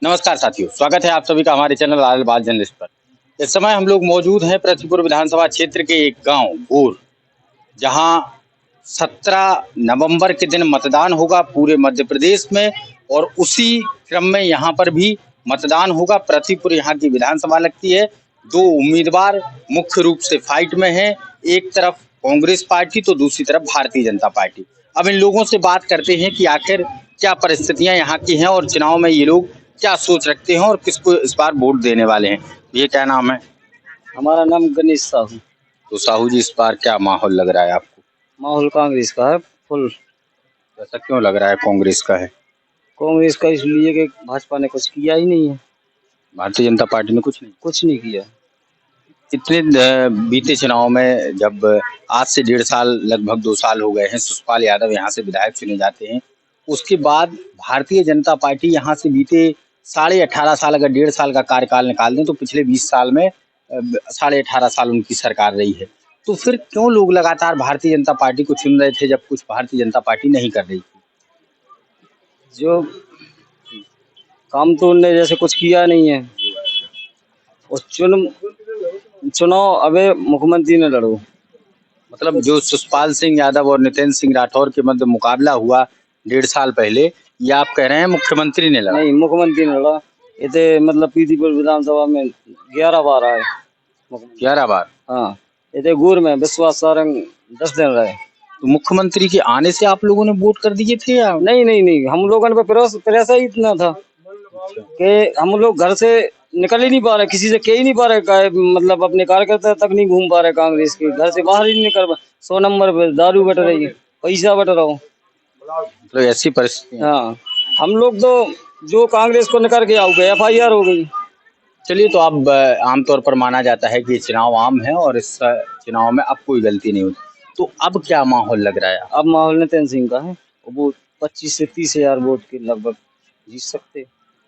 नमस्कार साथियों, स्वागत है आप सभी का हमारे चैनल लाल बाल जर्नलिस्ट पर। इस समय हम लोग मौजूद हैं पृथ्वीपुर विधानसभा क्षेत्र के एक गांव गोर, जहां 17 नवंबर के दिन मतदान होगा पूरे मध्य प्रदेश में और उसी क्रम में यहां पर भी मतदान होगा। पृथ्वीपुर यहां की विधानसभा लगती है। दो उम्मीदवार मुख्य रूप से फाइट में हैं, एक तरफ कांग्रेस पार्टी तो दूसरी तरफ भारतीय जनता पार्टी। अब इन लोगों से बात करते हैं कि आखिर क्या परिस्थितियां यहाँ की हैं और चुनाव में ये लोग क्या सोच रखते हैं और किसको इस बार वोट देने वाले हैं। ये क्या नाम है? हमारा नाम गणेश साहू। तो साहू जी, इस बार क्या माहौल लग रहा है आपको? माहौल कांग्रेस का है फुल। ऐसा क्यों लग रहा है कांग्रेस का है? कांग्रेस का इसलिए कि भाजपा ने कुछ किया ही नहीं है। भारतीय जनता पार्टी ने कुछ नहीं किया। इतने बीते चुनाव में जब आज से 1.5 साल लगभग 2 साल हो गए हैं, सुषपाल यादव यहाँ से विधायक चुने जाते हैं। उसके बाद भारतीय जनता पार्टी यहाँ से बीते 18.5 साल, अगर 1.5 साल का कार्यकाल निकाल दें तो पिछले 20 साल में 18.5 साल उनकी सरकार रही है। तो फिर क्यों लोग लगातार भारतीय जनता पार्टी को चुन रहे थे जब कुछ भारतीय जनता पार्टी नहीं कर रही थी? जो काम तो उनने जैसे कुछ किया नहीं है। उस चुनाव अबे मुख्यमंत्री ने लड़ो। मतलब जो सुषपाल सिंह यादव और नितिन सिंह राठौर के मध्य मुकाबला हुआ 1.5 साल पहले, ये आप कह रहे हैं मुख्यमंत्री ने लड़ा? नहीं, मुख्यमंत्री ने लड़ा। इतने मतलब पीतीपुर विधानसभा में 11 बार आए। 11 बार? हाँ, इतने गुर में विश्वास सारंग 10 दिन रहे। तो मुख्यमंत्री के आने से आप लोगों ने वोट कर दिए थे या? नहीं, हम लोगों पे प्रेशर ही इतना था कि हम लोग घर से निकल ही नहीं पा रहे, किसी से कह ही नहीं पा रहे, मतलब अपने कार्यकर्ता तक नहीं घूम पा रहे। कांग्रेस के घर से बाहर ही नहीं निकल पा। 100 नंबर पे दारू बट रही है, पैसा बट रहा हूँ। तो ऐसी परिस्थिति? हाँ, हम लोग तो जो कांग्रेस को निकल के आओ गए, FIR हो गई। चलिए, तो अब आमतौर पर माना जाता है कि ये चुनाव आम है और इस चुनाव में अब कोई गलती नहीं होती, तो अब क्या माहौल लग रहा है? अब माहौल नितिन सिंह का है, वो 25 से 30 हजार वोट के लगभग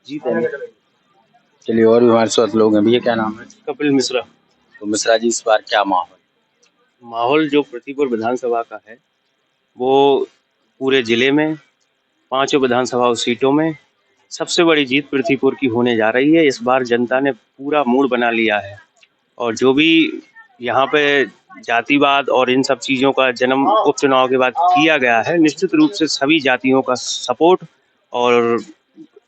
जीतेंगे। चलिए, और भी हमारे साथ लोग हैं। भैया क्या नाम है? कपिल मिश्रा। तो मिश्रा जी, इस बार क्या माहौल जो पृथ्वीपुर विधानसभा का है वो पूरे जिले में 5 विधानसभा सीटों में सबसे बड़ी जीत पृथ्वीपुर की होने जा रही है। इस बार जनता ने पूरा मूड बना लिया है और जो भी यहाँ पे जातिवाद और इन सब चीज़ों का जन्म उपचुनाव के बाद किया गया है, निश्चित रूप से सभी जातियों का सपोर्ट और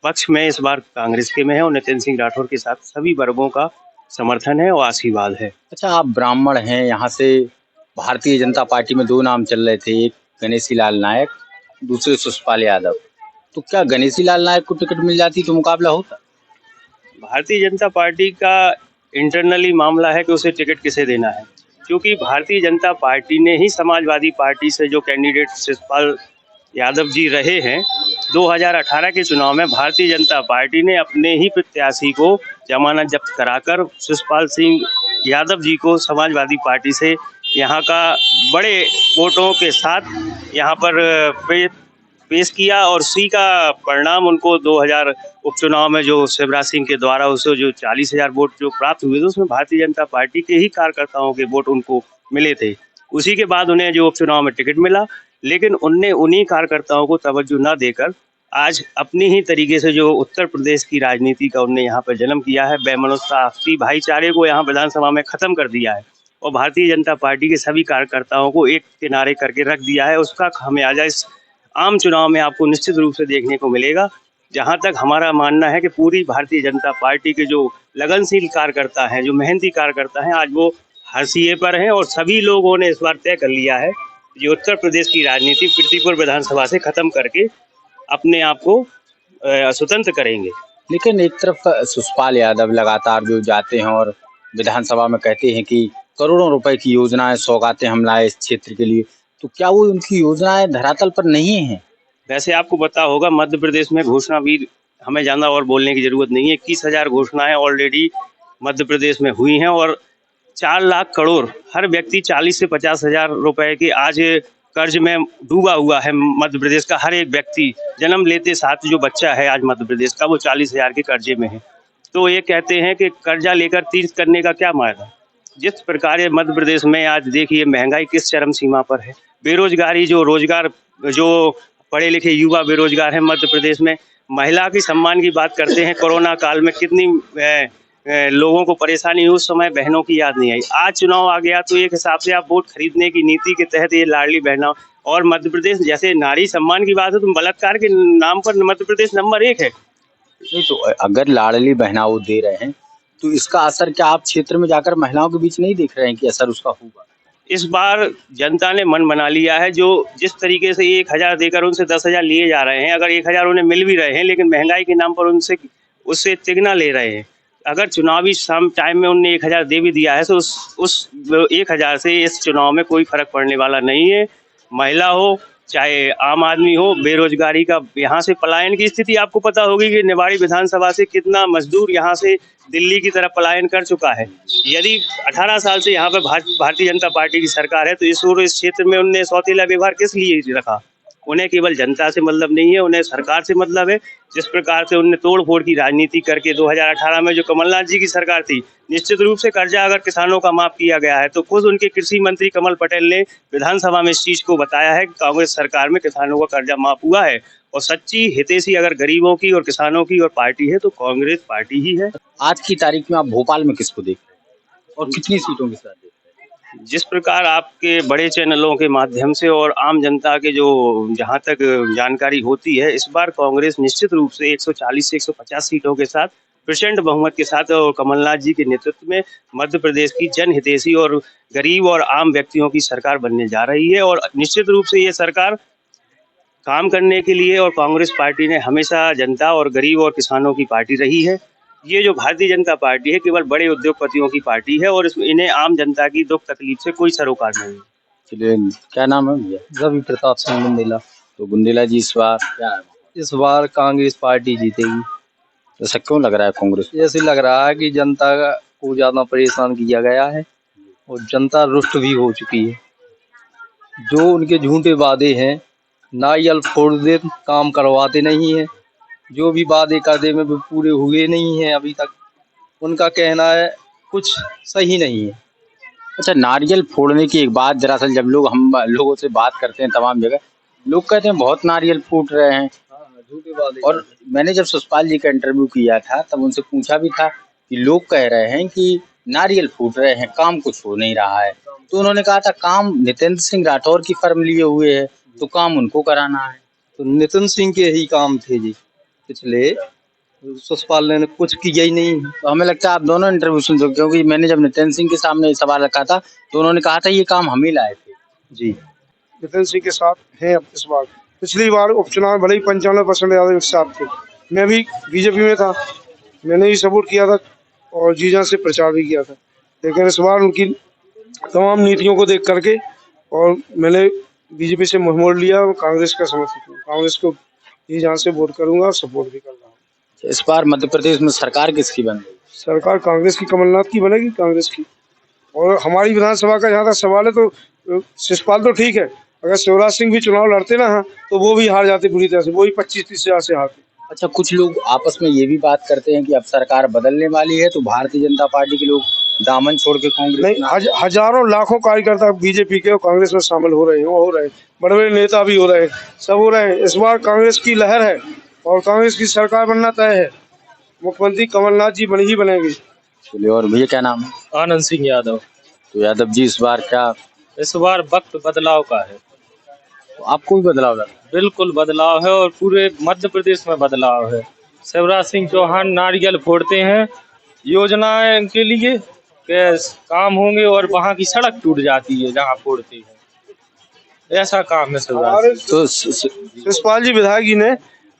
पक्ष में इस बार कांग्रेस के में है और नितिन सिंह राठौर के साथ सभी वर्गों का समर्थन है और आशीर्वाद है। अच्छा, आप ब्राह्मण हैं, यहाँ से भारतीय जनता पार्टी में 2 नाम चल रहे थे, एक गणेशी लाल नायक, दूसरे सुषपाल यादव। तो क्या गणेशी लाल नायक को टिकट मिल जाती तो मुकाबला होता? भारतीय जनता पार्टी का इंटरनली मामला है कि उसे टिकट किसे देना है, क्योंकि भारतीय जनता पार्टी ने ही समाजवादी पार्टी से जो कैंडिडेट सुषपाल यादव जी रहे हैं 2018 के चुनाव में, भारतीय जनता पार्टी ने अपने ही प्रत्याशी को जमानत जब्त कराकर सुषपाल सिंह यादव जी को समाजवादी पार्टी से यहाँ का बड़े वोटों के साथ यहाँ पर पेश किया और उसी का परिणाम उनको 2000 उपचुनाव में जो शिवराज सिंह के द्वारा उसे जो 40,000 वोट जो प्राप्त हुए थे, उसमें भारतीय जनता पार्टी के ही कार्यकर्ताओं के वोट उनको मिले थे। उसी के बाद उन्हें जो उपचुनाव में टिकट मिला, लेकिन उनने उन्हीं कार्यकर्ताओं को तवज्जो न देकर आज अपनी ही तरीके से जो उत्तर प्रदेश की राजनीति का उनने यहाँ पर जन्म किया है, बेमनुष्यता आपसी भाईचारे को यहाँ विधानसभा में ख़त्म कर दिया है और भारतीय जनता पार्टी के सभी कार्यकर्ताओं को एक किनारे करके रख दिया है। उसका खामियाजा इस आम चुनाव में आपको निश्चित रूप से देखने को मिलेगा। जहां तक हमारा मानना है कि पूरी भारतीय जनता पार्टी के जो लगनशील कार्यकर्ता हैं, जो मेहनती कार्यकर्ता हैं, आज वो हाशिए पर हैं और सभी लोगों ने इस बार तय कर लिया है कि उत्तर प्रदेश की राजनीति पृथ्वीपुर विधानसभा से खत्म करके अपने आप को स्वतंत्र करेंगे। लेकिन एक तरफ सुषपाल यादव लगातार जो जाते हैं और विधानसभा में कहते हैं कि करोड़ों रुपए की योजनाएं, सौगातें हम लाए इस क्षेत्र के लिए, तो क्या वो उनकी योजनाएं धरातल पर नहीं है? वैसे आपको पता होगा मध्य प्रदेश में घोषणा भी हमें ज़्यादा और बोलने की ज़रूरत नहीं है। 21,000 घोषणाएं ऑलरेडी मध्य प्रदेश में हुई हैं और 4 लाख करोड़ हर व्यक्ति 40 से 50,000 रुपए के आज कर्ज में डूबा हुआ है। मध्य प्रदेश का हर एक व्यक्ति, जन्म लेते साथ जो बच्चा है आज मध्य प्रदेश का, वो 40,000 के कर्जे में है। तो ये कहते हैं कि कर्जा लेकर तीर्थ करने का क्या मायना। जिस प्रकार ये मध्य प्रदेश में आज देखिए महंगाई किस चरम सीमा पर है, बेरोजगारी, जो रोजगार, जो पढ़े लिखे युवा बेरोजगार हैं मध्य प्रदेश में, महिला की सम्मान की बात करते हैं। कोरोना काल में कितनी लोगों को परेशानी हुई, उस समय बहनों की याद नहीं आई। आज चुनाव आ गया तो एक हिसाब से आप वोट खरीदने की नीति के तहत ये लाडली बहना, और मध्य प्रदेश जैसे नारी सम्मान की बात है तो बलात्कार के नाम पर मध्य प्रदेश नंबर 1 है। नहीं तो अगर लाडली बहना वो दे रहे हैं तो इसका असर क्या आप क्षेत्र में जाकर महिलाओं के बीच नहीं देख रहे हैं कि असर उसका होगा? इस बार जनता ने मन बना लिया है। जो जिस तरीके से 1000 देकर उनसे 10,000 लिए जा रहे हैं, अगर 1000 उन्हें मिल भी रहे हैं लेकिन महंगाई के नाम पर उनसे उससे तिगना ले रहे हैं। अगर चुनावी टाइम में उनने 1000 दे भी दिया है तो उस 1000 से इस चुनाव में कोई फर्क पड़ने वाला नहीं है। महिला हो चाहे आम आदमी हो, बेरोजगारी का यहाँ से पलायन की स्थिति आपको पता होगी कि निवाड़ी विधानसभा से कितना मजदूर यहाँ से दिल्ली की तरफ पलायन कर चुका है। यदि 18 साल से यहाँ पर भारतीय जनता पार्टी की सरकार है तो इस क्षेत्र में उनने सौतेला व्यवहार किस लिए रखा? उन्हें केवल जनता से मतलब नहीं है, उन्हें सरकार से मतलब है। जिस प्रकार से उनने तोड़ फोड़ की राजनीति करके 2018 में जो कमलनाथ जी की सरकार थी, निश्चित रूप से कर्जा अगर किसानों का माफ किया गया है तो खुद उनके कृषि मंत्री कमल पटेल ने विधानसभा में इस चीज को बताया है कि कांग्रेस सरकार में किसानों का कर्जा माफ हुआ है। और सच्ची हितैषी अगर गरीबों की और किसानों की और पार्टी है तो कांग्रेस पार्टी ही है। आज की तारीख में आप भोपाल में किसको देख रहे हैं और कितनी सीटों के साथ देख रहे हैं? जिस प्रकार आपके बड़े चैनलों के माध्यम से और आम जनता के जो जहां तक जानकारी होती है, इस बार कांग्रेस निश्चित रूप से 140 से 150 सीटों के साथ प्रचंड बहुमत के साथ और कमलनाथ जी के नेतृत्व में मध्य प्रदेश की जनहितैषी और गरीब और आम व्यक्तियों की सरकार बनने जा रही है। और निश्चित रूप से ये सरकार काम करने के लिए, और कांग्रेस पार्टी ने हमेशा जनता और गरीब और किसानों की पार्टी रही है। ये जो भारतीय जनता पार्टी है केवल बड़े उद्योगपतियों की पार्टी है और इन्हें आम जनता की दुख तकलीफ से कोई सरोकार नहीं है। चलिए, क्या नाम है भैया? रवि प्रताप सिंह बुंदेला। तो बुंदेला जी इस बार क्या है? इस बार कांग्रेस पार्टी जीतेगी। ऐसा क्यों लग रहा है कांग्रेस को? ऐसे लग रहा है कि जनता को ज्यादा परेशान किया गया है और जनता रुष्ट भी हो चुकी है। जो उनके झूठे वादे हैं, नारियल फोड़ दे, काम करवाते नहीं है। जो भी वादे कर दे में वो पूरे हुए नहीं हैं अभी तक। उनका कहना है कुछ सही नहीं है। अच्छा, नारियल फोड़ने की एक बात, दरअसल जब हम लोगों से बात करते हैं तमाम जगह, लोग कहते हैं बहुत नारियल फूट रहे हैं। झूठे वादे। और मैंने जब ससपाल जी का इंटरव्यू किया था तब उनसे पूछा भी था कि लोग कह रहे हैं कि नारियल फूट रहे हैं, काम कुछ हो नहीं रहा है। तो उन्होंने कहा था काम नितेंद्र सिंह राठौर की फर्म लिए हुए है तो काम उनको कराना है। तो नितिन सिंह के ही काम थे जी, पिछले ससपाल ने कुछ किया ही नहीं। तो हमें लगता है आप दोनों इंटरव्यू सुन दो, क्योंकि मैंने जब नितिन सिंह के सामने ये सवाल रखा था तो उन्होंने कहा था ये काम हम ही लाए थे। जी, नितिन सिंह के साथ हैं अब इस बार। पिछली बार उपचुनाव में भले ही 95% यादव के साथ थे, मैं भी बीजेपी में था, मैंने भी सपोर्ट किया था और जीजा से प्रचार भी किया था। लेकिन इस बार उनकी तमाम नीतियों को देख करके और मैंने बीजेपी से मुंह मोड़ लिया और कांग्रेस का समर्थक हूँ। कांग्रेस को जीजा से वोट करूंगा और सपोर्ट भी कर रहा हूँ। इस बार मध्य प्रदेश में सरकार किसकी बन गई? सरकार कांग्रेस की, कमलनाथ की बनेगी, कांग्रेस की। और हमारी विधानसभा का जहाँ तक सवाल है तो शिषपाल तो ठीक है, अगर शिवराज सिंह भी चुनाव लड़ते ना तो वो भी हार जाते बुरी तरह से, वो भी 25-30 हजार से हारते। अच्छा, कुछ लोग आपस में ये भी बात करते हैं कि अब सरकार बदलने वाली है तो भारतीय जनता पार्टी के लोग दामन छोड़ के कांग्रेस नहीं, हजारों लाखों कार्यकर्ता बीजेपी के और कांग्रेस में शामिल हो रहे हैं, वो हो रहे हैं, बड़े बड़े नेता भी हो रहे हैं, सब हो रहे हैं। इस बार कांग्रेस की लहर है और कांग्रेस की सरकार बनना तय है। मुख्यमंत्री कमलनाथ जी बनी ही बनेगी। चलिए, और भैया क्या नाम है? आनंद सिंह यादव। तो यादव जी इस बार क्या? इस बार वक्त बदलाव का है, तो आपको भी बदलाव लगा? बिल्कुल बदलाव है और पूरे मध्य प्रदेश में बदलाव है। शिवराज सिंह चौहान नारियल फोड़ते हैं योजनाएं के लिए कि काम होंगे और वहाँ की सड़क टूट जाती है जहाँ फोड़ते हैं, ऐसा काम है शिवराज सिंह। तो शिषपाल जी विधायक जी ने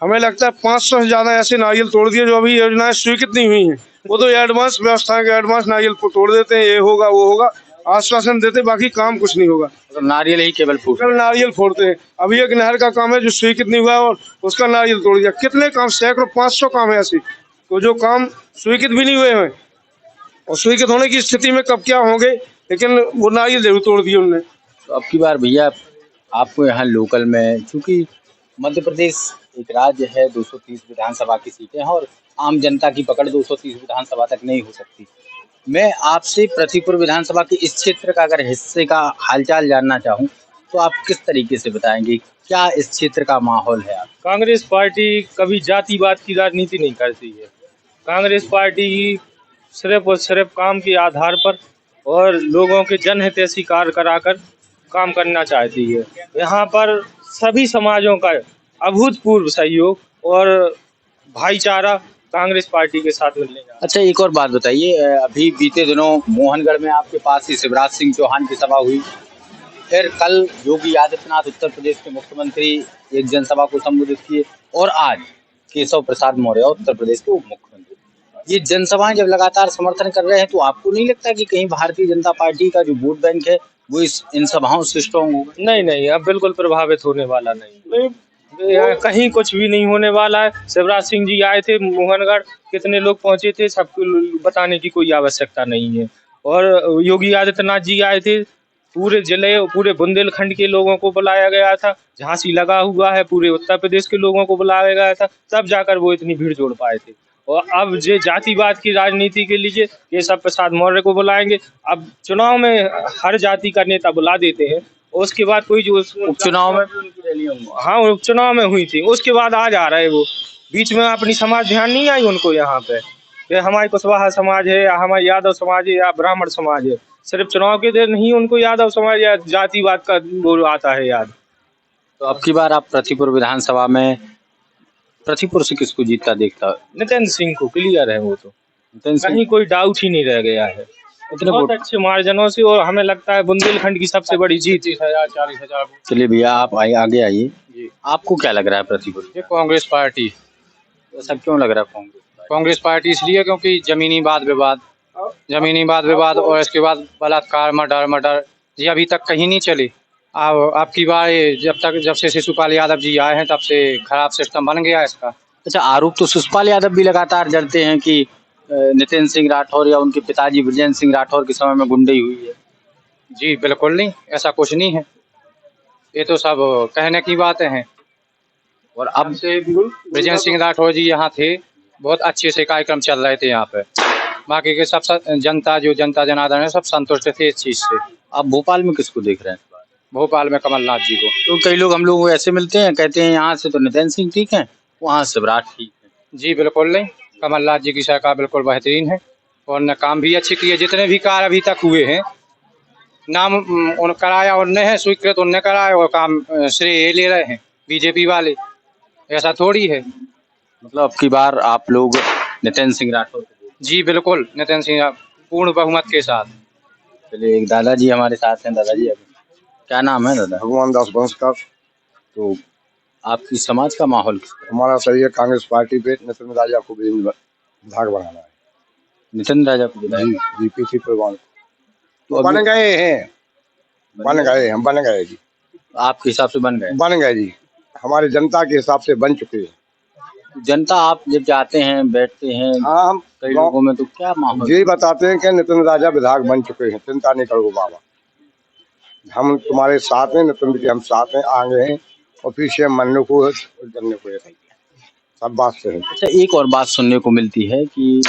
हमें लगता है 500 से ज्यादा ऐसे नारियल तोड़ दिए जो अभी योजनाएं स्वीकृत नहीं हुई हैं। वो तो एडवांस व्यवस्था के एडवांस नारियल को तोड़ देते हैं, ये होगा वो होगा, आश्वासन देते, बाकी काम कुछ नहीं होगा। तो नारियल ही केवल फूट कल नारियल फोड़ते हैं। अभी एक नहर का काम है जो स्वीकृत नहीं हुआ है और उसका नारियल तोड़ दिया। कितने काम, सैकड़ों 500 काम है ऐसे तो जो काम स्वीकृत भी नहीं हुए हैं और स्वीकृत होने की स्थिति में कब क्या होंगे, लेकिन वो नारियल जरूर तोड़ दिए उन्होंने। तो अब की बार भैया आपको यहाँ लोकल में, चूंकि मध्य प्रदेश एक राज्य है, 230 विधानसभा की सीटें हैं और आम जनता की पकड़ 230 विधानसभा तक नहीं हो सकती। मैं आपसे प्रतिपुर विधानसभा के इस क्षेत्र का अगर हिस्से का हालचाल जानना चाहूँ तो आप किस तरीके से बताएंगे, क्या इस क्षेत्र का माहौल है? आप कांग्रेस पार्टी कभी जातिवाद की राजनीति नहीं करती है। कांग्रेस पार्टी सिर्फ और सिर्फ काम के आधार पर और लोगों के जनहितैषी कार्य कराकर काम करना चाहती है। यहाँ पर सभी समाजों का अभूतपूर्व सहयोग और भाईचारा कांग्रेस पार्टी के साथ मिलने जा रहा है। अच्छा, एक और बात बताइए, अभी बीते दिनों मोहनगढ़ में आपके पास ही शिवराज सिंह चौहान की सभा हुई, फिर कल योगी आदित्यनाथ उत्तर प्रदेश के मुख्यमंत्री एक जनसभा को संबोधित किए, और आज केशव प्रसाद मौर्य उत्तर प्रदेश के उप मुख्यमंत्री। ये जनसभाएं जब लगातार समर्थन कर रहे हैं तो आपको नहीं लगता कि कहीं भारतीय जनता पार्टी का जो वोट बैंक है वो इन सभाओं से स्ट्रॉन्ग होगा? नहीं नहीं, अब बिल्कुल प्रभावित होने वाला नहीं। यहाँ कहीं कुछ भी नहीं होने वाला है। शिवराज सिंह जी आए थे मोहनगढ़, कितने लोग पहुंचे थे सबको बताने की कोई आवश्यकता नहीं है। और योगी आदित्यनाथ जी आए थे, पूरे जिले पूरे बुंदेलखंड के लोगों को बुलाया गया था, झांसी लगा हुआ है, पूरे उत्तर प्रदेश के लोगों को बुलाया गया था, तब जाकर वो इतनी भीड़ जोड़ पाए थे। और अब जो जातिवाद की राजनीति के लिए केशव प्रसाद मौर्य को बुलाएंगे। अब चुनाव में हर जाति का नेता बुला देते हैं, उसके बाद कोई जो उपचुनाव में हाँ उपचुनाव में हुई थी, उसके बाद आज आ रहे वो बीच में अपनी समाज ध्यान नहीं आई उनको यहाँ पे कि हमारी कुशवाहा समाज है या हमारी यादव समाज है या ब्राह्मण समाज है। सिर्फ चुनाव के दिन ही उनको यादव समाज या जातिवाद का वो आता है याद। तो अब की बार आप प्रतिपुर विधानसभा में प्रतिपुर से किसको जीतता देखता है? नितेंद्र सिंह को क्लियर है, वो तो नितिन सिंह कहीं कोई डाउट ही नहीं रह गया है, इतने बहुत वोट। अच्छे मार्जिनों से। और हमें लगता है बुंदेलखंड की सबसे बड़ी जीत 30,000-40,000। चलिए भैया, आप आगे आइए, आपको क्या लग रहा है प्रतिपुर? ये कांग्रेस पार्टी। ऐसा क्यों लग रहा है कांग्रेस? कांग्रेस पार्टी इसलिए क्योंकि जमीनी वाद विवाद और इसके बाद बलात्कार, मर्डर ये अभी तक कहीं नहीं चले। आपकी बार जब से शिशुपाल यादव जी आए हैं तब से खराब सिस्टम बन गया इसका। अच्छा, आरोप तो शिशुपाल यादव भी लगातार जलते हैं कि नितिन सिंह राठौर या उनके पिताजी बृजेंद्र सिंह राठौर के समय में गुंडई हुई है। जी बिल्कुल नहीं, ऐसा कुछ नहीं है, ये तो सब कहने की बातें हैं। और अब से बृजेंद्र सिंह राठौर जी यहाँ थे, बहुत अच्छे से कार्यक्रम चल रहे थे यहाँ पे, बाकी के सब जनता जनार्दन है सब संतुष्ट थे इस चीज से। आप भोपाल में किसको देख रहे हैं? भोपाल में कमलनाथ जी को। तो कई लोग हम लोग ऐसे मिलते हैं, कहते हैं यहाँ से तो नितिन सिंह ठीक है, वहाँ से शिवराज ठीक है। जी बिल्कुल नहीं, कमलनाथ जी की सरकार बिल्कुल बेहतरीन है और उन्होंने काम भी अच्छे किए। जितने भी कार्य अभी तक हुए हैं, नाम उन कराया उनने है, स्वीकृत उनने कराया और काम श्रेय ले रहे हैं बीजेपी वाले, ऐसा थोड़ी है। मतलब अब की बार आप लोग नितिन सिंह राठौर को? जी बिल्कुल, नितिन सिंह पूर्ण बहुमत के साथ। चलिए, एक दादाजी हमारे साथ हैं। दादाजी, अभी क्या नाम है दादा? भगवान दास बंसकर। तो आपकी समाज का माहौल किस तरह? हमारा सही है, कांग्रेस पार्टी पे नितिन राजा को विधायक बनाना है। नितिन राजा को विधायक? जी पीसी प्रवान तो अभी बन गए हैं, हम बन गए जी, आपके हिसाब से बन गए? जी, हमारी जनता के हिसाब से बन चुके हैं। जनता, आप जब जाते हैं बैठते हैं हाँ, हम कई लोगों में, तो क्या माहौल? यही बताते हैं कि नितिन राजा विधायक बन चुके हैं, चिंता नहीं करो बाबा, हम तुम्हारे साथ हैं, नितिन जी हम साथ हैं, आगे हैं और फिर से मनने को करने को सब बात से है। अच्छा, एक और बात सुनने को मिलती है कि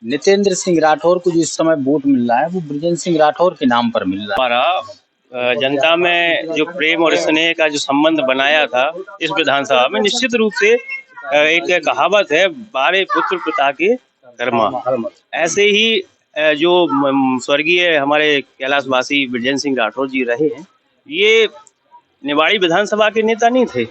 नितेंद्र सिंह राठौर को जिस समय वोट मिल रहा है वो बृजेंद्र सिंह राठौर के नाम पर मिल रहा है। हमारा जनता में जो प्रेम और स्नेह का जो संबंध बनाया था इस विधानसभा में, निश्चित रूप से एक कहावत है, 12 पुत्र पिता के कर्मा। ऐसे ही जो स्वर्गीय हमारे कैलाशवासी बृजेंद्र सिंह राठौर जी रहे हैं, ये निवाड़ी विधानसभा के नेता नहीं थे,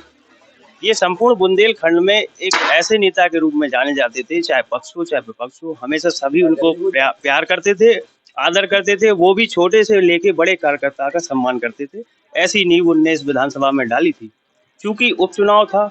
ये संपूर्ण बुंदेलखंड में एक ऐसे नेता के रूप में जाने जाते थे, चाहे पक्ष हो चाहे विपक्ष हो, हमेशा सभी उनको प्यार करते थे, आदर करते थे, वो भी छोटे से लेके बड़े कार्यकर्ता का सम्मान करते थे। ऐसी नींव उनने इस विधानसभा में डाली थी। क्योंकि उपचुनाव था,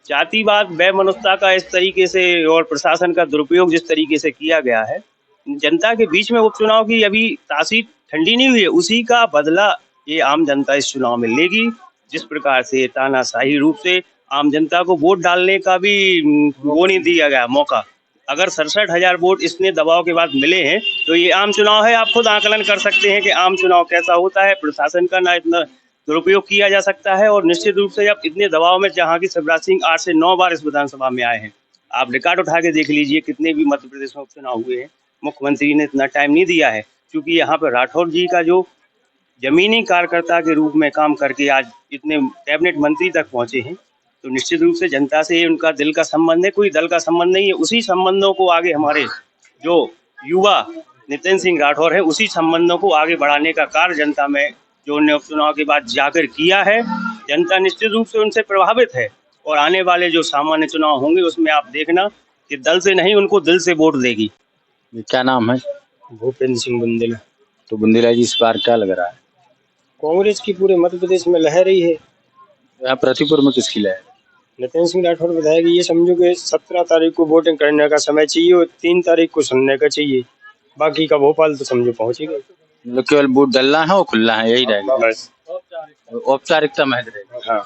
जातिवाद बेमनुष्यता का इस तरीके से और प्रशासन का दुरुपयोग जिस तरीके से किया गया है, जनता के बीच में उपचुनाव की अभी तासीर ठंडी नहीं हुई है, उसी का बदला ये आम जनता इस चुनाव में लेगी। जिस प्रकार से तानाशाही रूप से आम जनता को वोट डालने का भी वो नहीं दिया गया मौका, अगर 67,000 वोट इसने दबाव के बाद मिले हैं तो ये आम चुनाव है। आप खुद आकलन कर सकते हैं कि आम चुनाव कैसा होता है, प्रशासन का ना इतना दुरुपयोग किया जा सकता है। और निश्चित रूप से जब इतने दबाव में, जहाँ की शिवराज सिंह 8 से 9 बार इस विधानसभा में आए हैं, आप रिकॉर्ड उठा के देख लीजिए कितने भी मध्य प्रदेश में उपचुनाव हुए हैं, मुख्यमंत्री ने इतना टाइम नहीं दिया है। क्योंकि यहाँ पर राठौर जी का जो जमीनी कार्यकर्ता के रूप में काम करके आज इतने कैबिनेट मंत्री तक पहुंचे हैं, तो निश्चित रूप से जनता से उनका दिल का संबंध है, कोई दल का संबंध नहीं है। उसी संबंधों को आगे हमारे जो युवा नितिन सिंह राठौर है, उसी संबंधों को आगे बढ़ाने का कार्य जनता में जो उन्होंने उपचुनाव के बाद जाकर किया है, जनता निश्चित रूप से उनसे प्रभावित है। और आने वाले जो सामान्य चुनाव होंगे उसमें आप देखना कि दल से नहीं, उनको दिल से वोट देगी। ये क्या नाम है? भूपेंद्र सिंह बुंदेला। तो बुंदेला जी इस बार क्या लग रहा है? कांग्रेस की पूरे मध्य प्रदेश में लहर रही है। यहाँ प्रतिपुर में किसकी लहर? नितिन सिंह राठौर विधायक, ये समझो कि 17 तारीख को वोटिंग करने का समय चाहिए और 3 तारीख को सुनने का चाहिए, बाकी का भोपाल तो समझो पहुंचेगा। मतलब केवल वोट डलना है और खुलना है, यही रहेगा, बस औपचारिकता महज रहेगा। हाँ,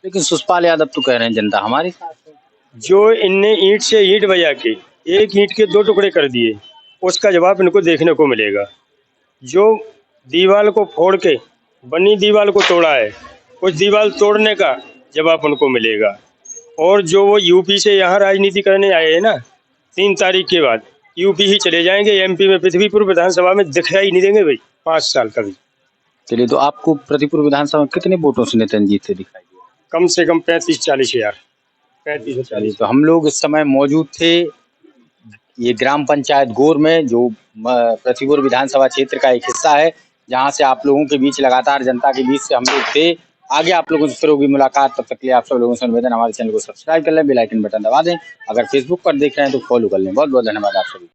लेकिन सुषपाल यादव तो कह रहे हैं जनता हमारी साथ है। जो इनने ईंट से ईंट बजा के एक ईंट के 2 टुकड़े कर दिए, उसका जवाब इनको देखने को मिलेगा। जो दीवार को फोड़ के बनी दीवार को तोड़ा है, उस दीवार तोड़ने का जवाब उनको मिलेगा। और जो वो यूपी से यहाँ राजनीति करने आए हैं ना, 3 तारीख के बाद यूपी ही चले जाएंगे, एमपी में पृथ्वीपुर विधानसभा में दिखाई नहीं देंगे भाई 5 साल कभी। चलिए, तो आपको प्रतिपुर विधानसभा में कितने वोटों से नितिन जीतते दिखाई दिए? कम से कम 35-40 हजार, 35-40। तो हम लोग इस समय मौजूद थे ये ग्राम पंचायत गोर में, जो प्रतिपुर विधानसभा क्षेत्र का एक हिस्सा है, जहां से आप लोगों के बीच लगातार जनता के बीच से हम लोग थे। आगे आप लोगों से फिर होगी मुलाकात, तब तक के लिए आप सब लोगों से निवेदन, हमारे चैनल को सब्सक्राइब कर लें, बेल आइकन बटन दबा दें। अगर फेसबुक पर देख रहे हैं तो फॉलो कर लें। बहुत बहुत धन्यवाद आप सभी।